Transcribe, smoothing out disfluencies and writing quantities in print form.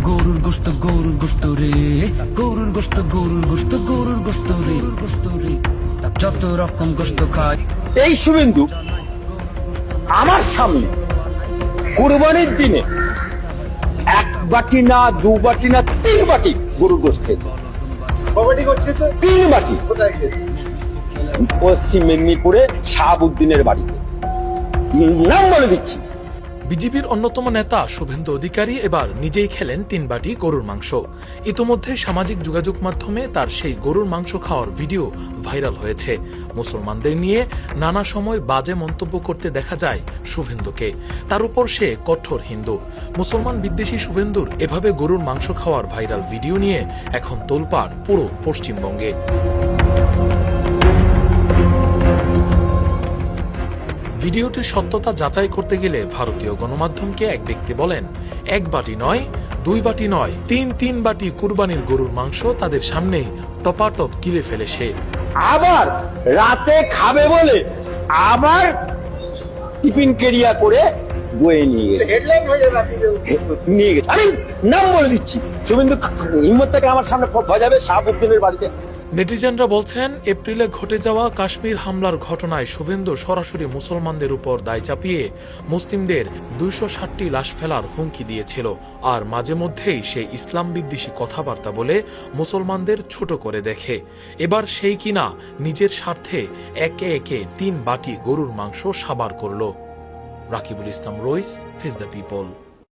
গরুর গোশত রে, গরুর গোশত রে, যত রকম গোশত খাই। এই শুভেন্দু আমার সামনে কুরবানির দিনে 1 বাটি না 2 বাটি না 3 বাটি গরুর গোশত খেয়েছে। 3 বাটি। পশ্চিম মেদিনীপুরে শাহাবুদ্দিনের বাড়িতে, নাম বলে দিচ্ছি। বিজেপির অন্যতম নেতা শুভেন্দু অধিকারী এবার নিজেই খেলেন 3 বাটি গরুর মাংস। ইতোমধ্যে সামাজিক যোগাযোগ মাধ্যমে তার সেই গরুর মাংস খাওয়ার ভিডিও ভাইরাল হয়েছে। মুসলমানদের নিয়ে নানা সময় বাজে মন্তব্য করতে দেখা যায় শুভেন্দুকে। তার উপর সে কঠোর হিন্দু। মুসলমান বিদ্বেষী শুভেন্দুর এভাবে গরুর মাংস খাওয়ার ভাইরাল ভিডিও নিয়ে এখন তোলপাড় পুরো পশ্চিমবঙ্গে। ভিডিওটির সত্যতা যাচাই করতে গেলে ভারতীয় গণমাধ্যমকে এক ব্যক্তি বলেন, 1 বাটি নয়, 2 বাটি নয়, 3 বাটি কুরবানির গরুর মাংস তাদের সামনেই টপাটপ গিলে ফেলে সে। আবার রাতে খাবে বলে আবার টিফিন কেরিয়া করে বয়ে নিয়ে গেছে। আমি নাম বলে দিচ্ছি, শুভেন্দু হিম্মত থেকে আমার সামনে বাজাবে শাহাবুদ্দিনের বাড়িতে। নেটিজেনরা বলছেন, এপ্রিলে ঘটে যাওয়া কাশ্মীর হামলার ঘটনায় শুভেন্দু সরাসরি মুসলমানদের উপর দায় চাপিয়ে মুসলিমদের 260টি লাশ ফেলার হুমকি দিয়েছিল। আর মাঝে মধ্যেই সে ইসলাম বিদ্বেষী কথাবার্তা বলে মুসলমানদের ছোট করে দেখে। এবার সেই কিনা নিজের স্বার্থে একে একে 3 বাটি গরুর মাংস সাবার করল। রাকিবুল ইসলাম রইস, ফেস দ্য পিপল।